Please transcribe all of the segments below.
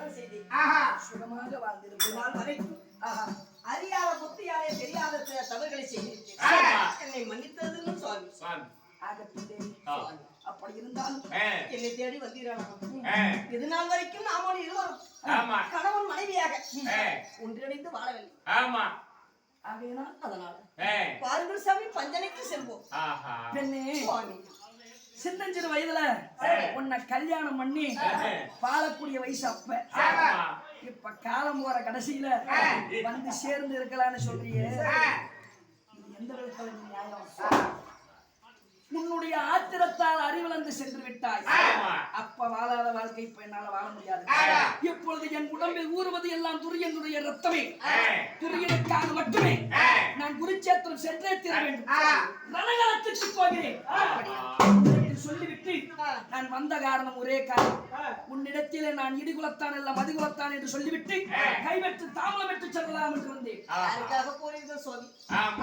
திருமணம் செய்தேன். சுகமாக வாழ்ந்திருக்கிறாள் வரைக்கும் அறியாத புத்தியாலே தெரியாத தவறுகளை செய்திருக்கிறேன். என்னை மன்னித்ததுன்னு சுவாமி. அப்படி இருந்தாலும் என்னை தேடி வந்தீராம். இது நாள் வரைக்கும் நாம இருவரும் கணவன் மனைவியாக ஒன்றிணைந்து வாழவில்லை. ஆகையினால் அதனால பாருங்கள் சாமி, பஞ்சனைக்கு செல்வோம். பெண்ணே சுவாமி, சின்னஞ்சிறு வயதுல உன்னை கல்யாணம் பண்ணி வாழக்கூடிய வயசு அப்ப. இப்ப காலம் போற கடைசியில வந்து சேர்ந்து இருக்கலாம்னு சொல்றியே, எந்த விதத்துல நியாயம்? உன்னுடைய ஆத்திரத்தால் அறிவிழந்து சென்று விட்டாய். அப்ப வாழாத வாழ்க்கை இப்ப என்னால வாழ முடியாது. இப்பொழுது என் உடம்பில் ஊறுவது எல்லாம் துரியனுடைய ரத்தமே. துரியனுக்காக மட்டுமே நான் குருச்சேத்திரம் சென்றே தீர வேண்டும். ரணகலத்துக்கு போகிறேன் சொல்லிவிட்டு நான் வந்த காரணம் ஒரே காரணம். உன்னிடத்திலே நான் இடிகுலத்தான் அல்ல மதிகுலத்தான் என்று சொல்லிவிட்டு கைவெற்று தாமலம் பெற்று செல்லலாம் என்று வந்தேன்.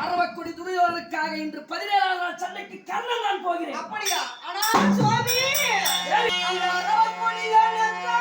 அரவக்குடி துரியோதனுக்காக இன்று 17ஆவது நாள் சண்டைக்கு கர்ணன் நான் போகிறேன். அப்படியா? ஆனால் சுவாமி, அந்த அரவக்குடியோதனுக்கா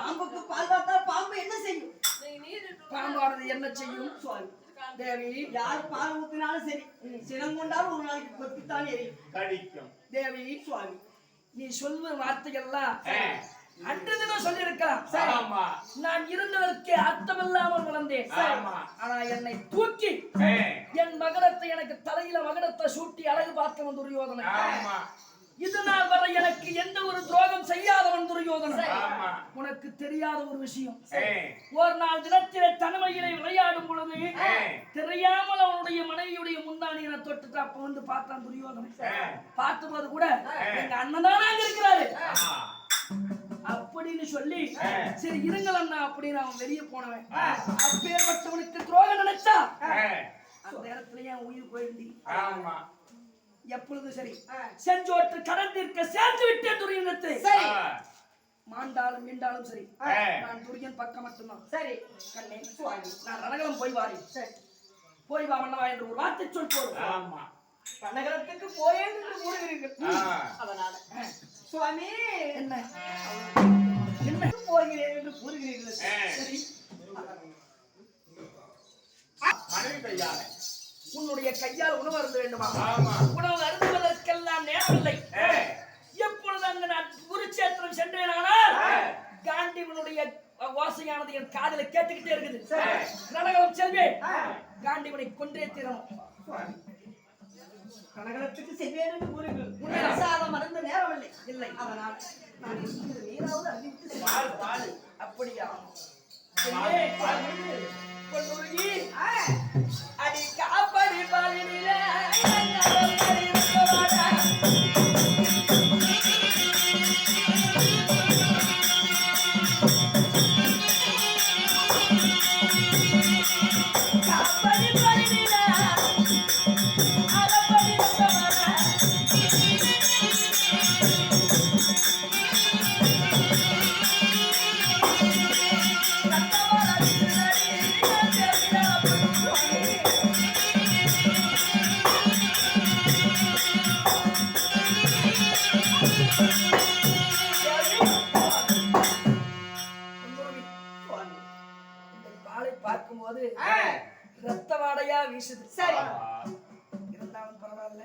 பாம்புக்கு பால் பார்த்தா பாம்பு என்ன செய்யும்? பாம்பானது என்ன செய்யும் சுவாமி தேவி யார் பால் ஊத்தினாலும் சரி சினம் கொண்டாலும் ஒரு நாளைக்கு கொத்தித்தான் எரியும் தேவி சுவாமி நீ சொல்லுவ வார்த்தைகள்லாம் அன்று தினம் சொல்லியிருக்கலாம் நான் இருந்ததற்கு அர்த்தமில்லாமல் வளர்ந்தேன் ஆனா என்னை தூக்கி என் மகனத்தை எனக்கு தலையில மகனத்தை சூட்டி அழகு பார்த்தவன் துரியோதனை இது நாள் வரை எனக்கு எந்த ஒரு துரோகம் செய்யாதவன் துரியோதனை உனக்கு தெரியாத ஒரு விஷயம் ஒரு நாள் தினத்திலே தனிமையிலே விளையாடும் பொழுது தெரியாமல் அவனுடைய மனைவியுடைய முந்தானியை தொட்டுட்டு அப்ப வந்து பார்த்தான் துரியோதனை பார்த்தபோது கூட எங்க அண்ணன் தானே அங்க இருக்கிறாரு அப்படின்னு சொல்லி சரி இருங்கள் அண்ணா அப்படின்னு அவன் வெளியே போனவன் அப்பேற்பட்டவனுக்கு துரோகம் நினைச்சா அந்த இடத்துல என் உயிர் போயிருந்தி எப்பொழுது சரி செஞ்சோற்று கடந்திருக்க சேர்த்து விட்டேன் துரியனத்தை சரி மாண்டாலும் மீண்டாலும் சரி நான் துரியன் பக்கம் மட்டும்தான் சரி கண்ணே நான் ரணகலம் போய் வாரேன் சரி போய் வா மன்னவா என்று ஒரு வார்த்தை சொல் போதும் நகரத்துக்கு போறேன் என்று கூறுகிறீர்கள் அதனால சுவாமி என்ன என்ன போகிறேன் என்று கூறுகிறீர்கள் சரி உன்னுடைய கையால் உணவு அருந்த வேண்டுமா உணவு அருந்துவதற்கெல்லாம் நேரமில்லை எப்பொழுது அங்கு நான் குருச்சேத்திரம் சென்றேனானால் காண்டிவனுடைய ஓசையானது என் காதலை கேட்டுக்கிட்டே இருக்குது ரணகலம் செல்வேன் காண்டிவனை கொன்றே தீரணும் கனகலத்துக்கு செல்வேன் என்று கூறுங்கள் சாதம் மறந்த நேரம் இல்லை இல்லை அதனால் நான் நீராவது அறிவித்து அப்படியா அடி காப்படி பாலினில பார்க்கும்போது ரத்த வாடையா வீசுது சரி இருந்தாலும் பரவாயில்ல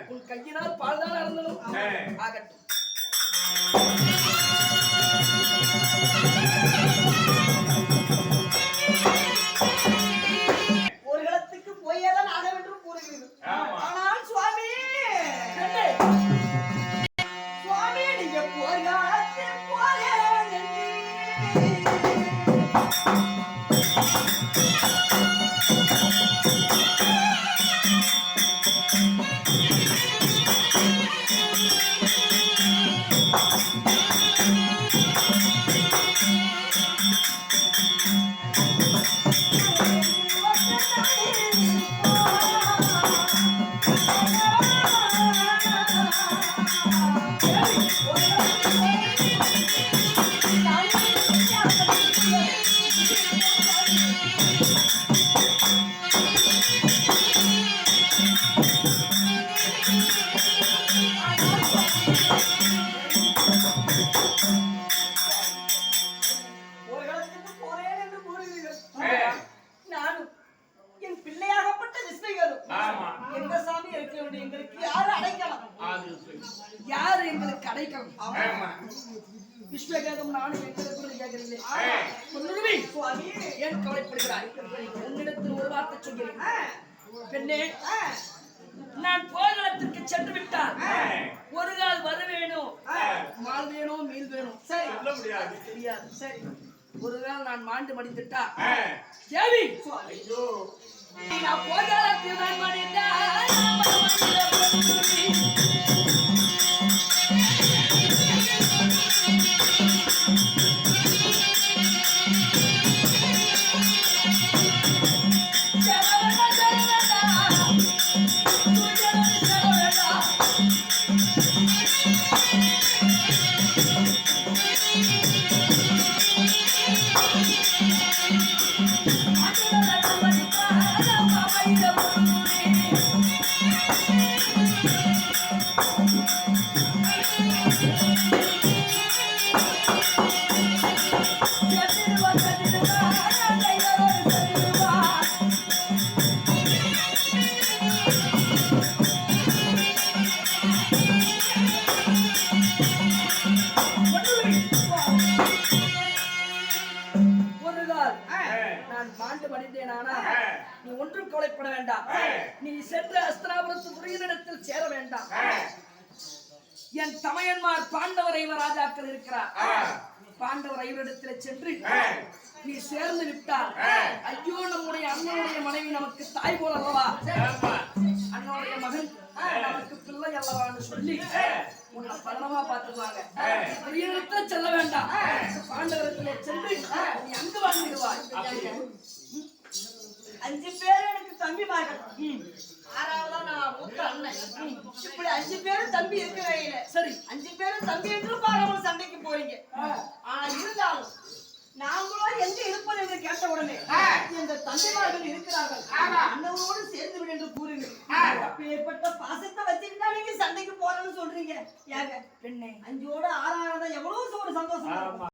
உன் கையினால் பால் தான் அறந்தனும் ஆகட்டும் ஒரு இடத்துக்கு போயேதான் ஆக வேண்டும் கூறுகிறது ஆனால் சுவாமி சுவாமி நீங்க போர்காலத்தில் விஸ்வகேதம் நானும் எங்களுக்கு கேட்கிறீங்களே ஏன் கவலைப்படுகிறாய் உன்னிடத்தில் ஒரு வார்த்தை சொல்கிறேன் பெண்ணே நான் போர்க்களத்திற்கு சென்று விட்டால் ஒரு கால் வர வேணும் மால் வேணும் மீன் வேணும் சரி தெரியாது சரி ஒரு கால் நான் மாண்டு மடிந்துட்டா தேவி நான் போர்க்களத்தில் நான் மடிந்தேன் சொல்லுவானா நீ ஒன்றும் கவலைப்பட வேண்டாம் நீ சென்று அஸ்தினாபுரத்து துரியனிடத்தில் சேர வேண்டாம் என் தமையன்மார் பாண்டவர் ஐவர் ராஜாக்கள் இருக்கிறார் பாண்டவர் ஐவரிடத்தில் சென்று நீ சேர்ந்து விட்டால் ஐயோ நம்முடைய அண்ணனுடைய மனைவி நமக்கு தாய் போல அல்லவா அண்ணனுடைய மகன் நமக்கு பிள்ளை அல்லவான்னு சொல்லி உன்னை பலனமா பார்த்துக்குவாங்க துரியனிடத்துல செல்ல வேண்டாம் பாண்டவரத்திலே சென்று நீ அங்கு வாழ்ந்துடுவாய் 5 பேர் எனக்கு தம்பிமார்கள் 6ஆவதா நான் மூத்த அண்ணன் இப்படி 5 பேரும் தம்பி இருக்கிற சரி 5 பேரும் தம்பி என்று பாராமல் சண்டைக்கு போறீங்க ஆனா இருந்தாலும் நாங்களும் எங்க இருப்பது என்று கேட்ட உடனே இந்த தம்பிமார்கள் இருக்கிறார்கள் அண்ணனோடு சேர்ந்து விடு என்று கூறுங்கள் அப்பேற்பட்ட பாசத்தை வச்சுக்கிட்டா நீங்க சண்டைக்கு போறேன்னு சொல்றீங்க ஏங்க பெண்ணே 5ஓட 6ஆவதா எவ்வளவு ஒரு சந்தோஷம்